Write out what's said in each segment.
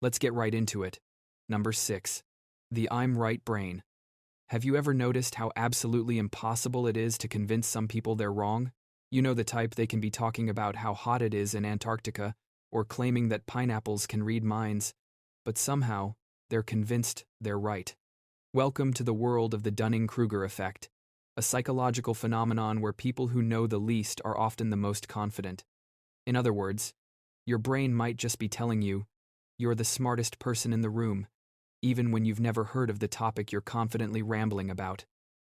Let's get right into it. Number 6. The I'm right brain. Have you ever noticed how absolutely impossible it is to convince some people they're wrong? You know the type. They can be talking about how hot it is in Antarctica or claiming that pineapples can read minds, but somehow they're convinced they're right. Welcome to the world of the Dunning-Kruger effect, a psychological phenomenon where people who know the least are often the most confident. In other words, your brain might just be telling you you're the smartest person in the room, even when you've never heard of the topic you're confidently rambling about.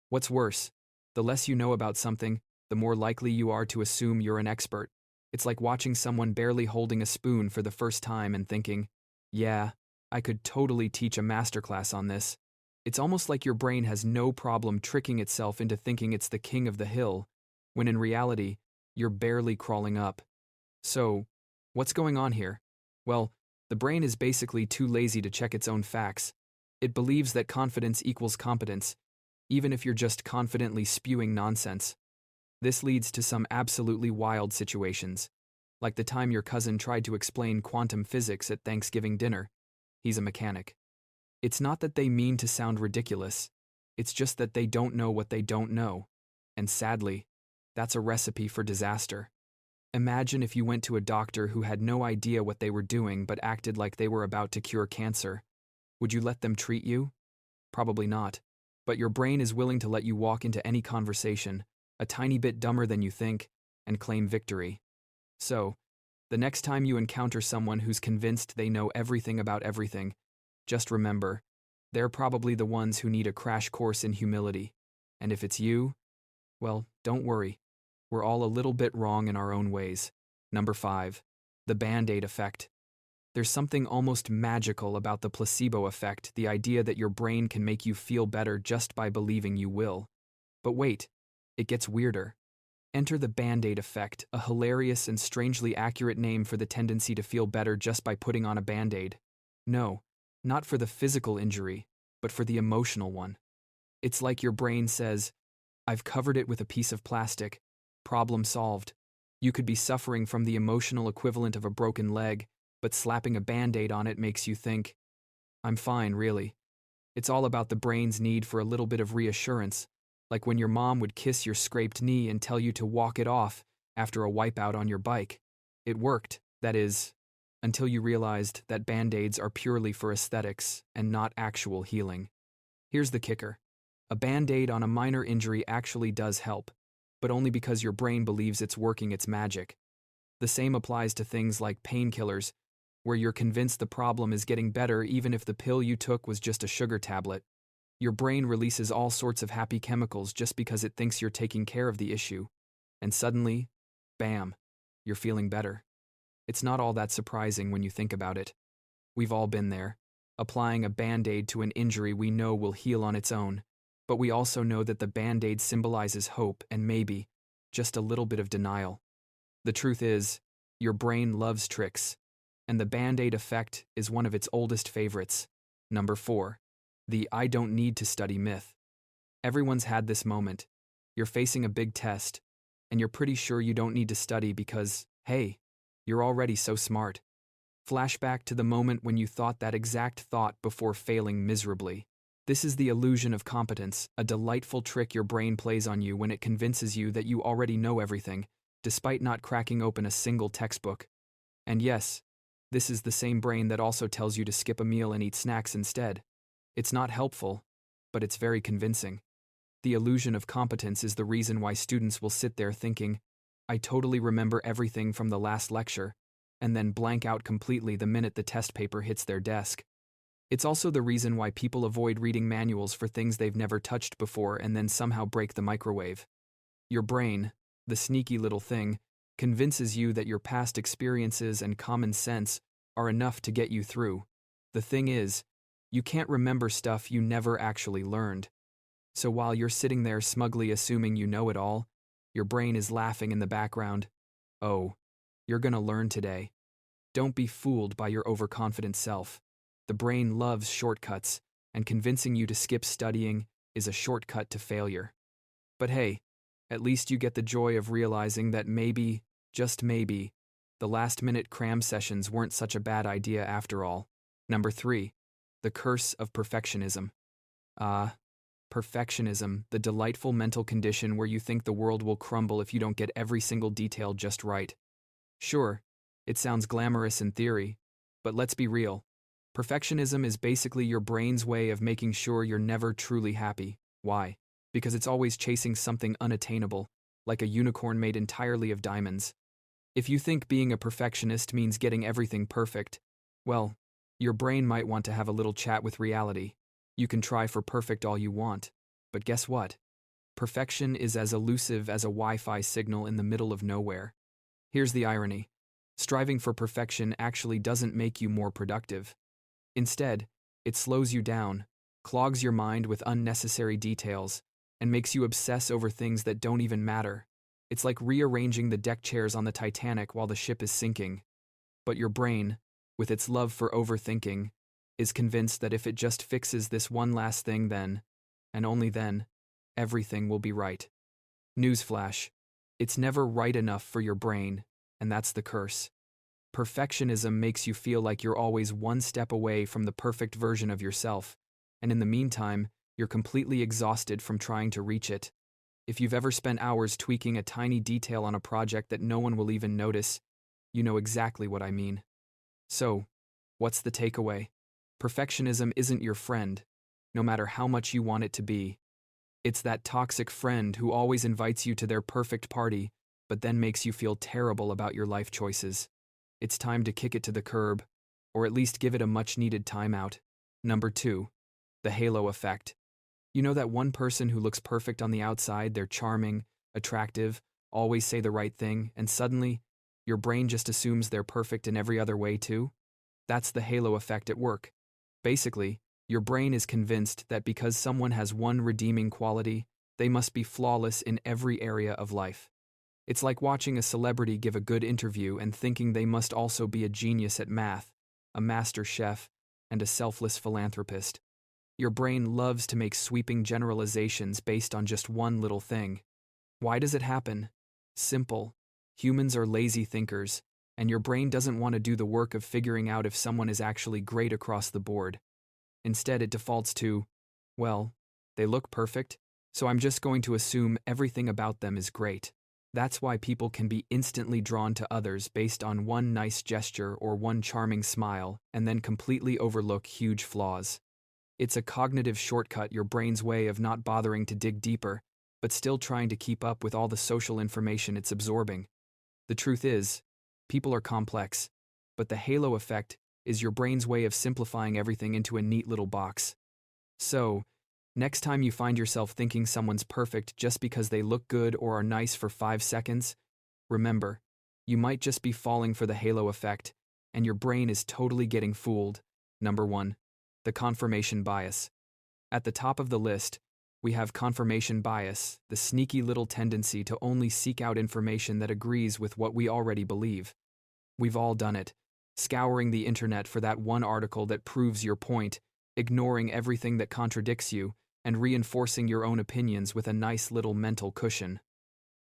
What's worse, the less you know about something, the more likely you are to assume you're an expert. It's like watching someone barely holding a spoon for the first time and thinking, yeah, I could totally teach a masterclass on this. It's almost like your brain has no problem tricking itself into thinking it's the king of the hill, when in reality, you're barely crawling up. So, what's going on here? Well, the brain is basically too lazy to check its own facts. It believes that confidence equals competence, even if you're just confidently spewing nonsense. This leads to some absolutely wild situations, like the time your cousin tried to explain quantum physics at Thanksgiving dinner. He's a mechanic. It's not that they mean to sound ridiculous, it's just that they don't know what they don't know. And sadly, that's a recipe for disaster. Imagine if you went to a doctor who had no idea what they were doing but acted like they were about to cure cancer. Would you let them treat you? Probably not. But your brain is willing to let you walk into any conversation, a tiny bit dumber than you think, and claim victory. So, the next time you encounter someone who's convinced they know everything about everything, just remember, they're probably the ones who need a crash course in humility. And if it's you, well, don't worry. We're all a little bit wrong in our own ways. Number 5. The Band-Aid effect. There's something almost magical about the placebo effect, the idea that your brain can make you feel better just by believing you will. But wait, it gets weirder. Enter the Band-Aid effect, a hilarious and strangely accurate name for the tendency to feel better just by putting on a Band-Aid. No, not for the physical injury, but for the emotional one. It's like your brain says, I've covered it with a piece of plastic. Problem solved. You could be suffering from the emotional equivalent of a broken leg, but slapping a Band-Aid on it makes you think, I'm fine, really. It's all about the brain's need for a little bit of reassurance, like when your mom would kiss your scraped knee and tell you to walk it off after a wipeout on your bike. It worked, that is, until you realized that Band-Aids are purely for aesthetics and not actual healing. Here's the kicker. A Band-Aid on a minor injury actually does help, but only because your brain believes it's working its magic. The same applies to things like painkillers, where you're convinced the problem is getting better even if the pill you took was just a sugar tablet. Your brain releases all sorts of happy chemicals just because it thinks you're taking care of the issue. And suddenly, bam, you're feeling better. It's not all that surprising when you think about it. We've all been there, applying a Band-Aid to an injury we know will heal on its own. But we also know that the Band-Aid symbolizes hope and maybe just a little bit of denial. The truth is, your brain loves tricks, and the Band-Aid effect is one of its oldest favorites. Number 4. The I don't need to study myth. Everyone's had this moment. You're facing a big test, and you're pretty sure you don't need to study because, hey, you're already so smart. Flashback to the moment when you thought that exact thought before failing miserably. This is the illusion of competence, a delightful trick your brain plays on you when it convinces you that you already know everything, despite not cracking open a single textbook. And yes, this is the same brain that also tells you to skip a meal and eat snacks instead. It's not helpful, but it's very convincing. The illusion of competence is the reason why students will sit there thinking, I totally remember everything from the last lecture, and then blank out completely the minute the test paper hits their desk. It's also the reason why people avoid reading manuals for things they've never touched before and then somehow break the microwave. Your brain, the sneaky little thing, convinces you that your past experiences and common sense are enough to get you through. The thing is, you can't remember stuff you never actually learned. So while you're sitting there smugly assuming you know it all, your brain is laughing in the background. Oh, you're gonna learn today. Don't be fooled by your overconfident self. The brain loves shortcuts, and convincing you to skip studying is a shortcut to failure. But hey, at least you get the joy of realizing that maybe, just maybe, the last-minute cram sessions weren't such a bad idea after all. Number 3. The Curse of Perfectionism. Ah, perfectionism, the delightful mental condition where you think the world will crumble if you don't get every single detail just right. Sure, it sounds glamorous in theory, but let's be real. Perfectionism is basically your brain's way of making sure you're never truly happy. Why? Because it's always chasing something unattainable, like a unicorn made entirely of diamonds. If you think being a perfectionist means getting everything perfect, well, your brain might want to have a little chat with reality. You can try for perfect all you want, but guess what? Perfection is as elusive as a Wi-Fi signal in the middle of nowhere. Here's the irony. Striving for perfection actually doesn't make you more productive. Instead, it slows you down, clogs your mind with unnecessary details, and makes you obsess over things that don't even matter. It's like rearranging the deck chairs on the Titanic while the ship is sinking. But your brain, with its love for overthinking, is convinced that if it just fixes this one last thing then, and only then, everything will be right. Newsflash. It's never right enough for your brain, and that's the curse. Perfectionism makes you feel like you're always one step away from the perfect version of yourself, and in the meantime, you're completely exhausted from trying to reach it. If you've ever spent hours tweaking a tiny detail on a project that no one will even notice, you know exactly what I mean. So, what's the takeaway? Perfectionism isn't your friend, no matter how much you want it to be. It's that toxic friend who always invites you to their perfect party, but then makes you feel terrible about your life choices. It's time to kick it to the curb, or at least give it a much-needed timeout. Number 2. The halo effect. You know that one person who looks perfect on the outside, they're charming, attractive, always say the right thing, and suddenly, your brain just assumes they're perfect in every other way too? That's the halo effect at work. Basically, your brain is convinced that because someone has one redeeming quality, they must be flawless in every area of life. It's like watching a celebrity give a good interview and thinking they must also be a genius at math, a master chef, and a selfless philanthropist. Your brain loves to make sweeping generalizations based on just one little thing. Why does it happen? Simple. Humans are lazy thinkers, and your brain doesn't want to do the work of figuring out if someone is actually great across the board. Instead, it defaults to, well, they look perfect, so I'm just going to assume everything about them is great. That's why people can be instantly drawn to others based on one nice gesture or one charming smile, and then completely overlook huge flaws. It's a cognitive shortcut, your brain's way of not bothering to dig deeper, but still trying to keep up with all the social information it's absorbing. The truth is, people are complex, but the halo effect is your brain's way of simplifying everything into a neat little box. So, next time you find yourself thinking someone's perfect just because they look good or are nice for 5 seconds, remember, you might just be falling for the halo effect, and your brain is totally getting fooled. Number 1. The confirmation bias. At the top of the list, we have confirmation bias, the sneaky little tendency to only seek out information that agrees with what we already believe. We've all done it, scouring the internet for that one article that proves your point, ignoring everything that contradicts you, and reinforcing your own opinions with a nice little mental cushion.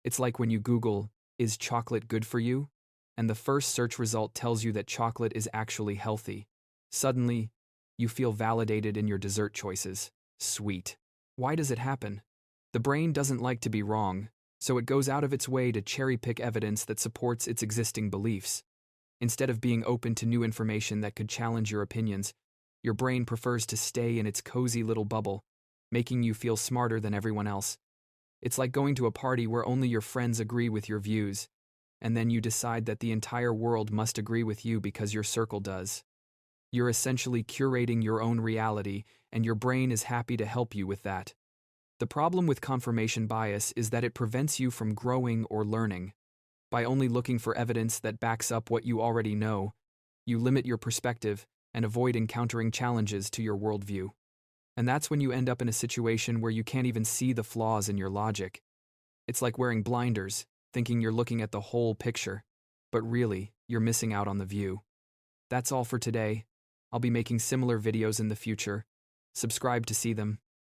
It's like when you Google, "Is chocolate good for you?" and the first search result tells you that chocolate is actually healthy. Suddenly, you feel validated in your dessert choices. Sweet. Why does it happen? The brain doesn't like to be wrong, so it goes out of its way to cherry-pick evidence that supports its existing beliefs. Instead of being open to new information that could challenge your opinions, your brain prefers to stay in its cozy little bubble, making you feel smarter than everyone else. It's like going to a party where only your friends agree with your views, and then you decide that the entire world must agree with you because your circle does. You're essentially curating your own reality, and your brain is happy to help you with that. The problem with confirmation bias is that it prevents you from growing or learning. By only looking for evidence that backs up what you already know, you limit your perspective and avoid encountering challenges to your worldview. And that's when you end up in a situation where you can't even see the flaws in your logic. It's like wearing blinders, thinking you're looking at the whole picture, but really, you're missing out on the view. That's all for today. I'll be making similar videos in the future. Subscribe to see them.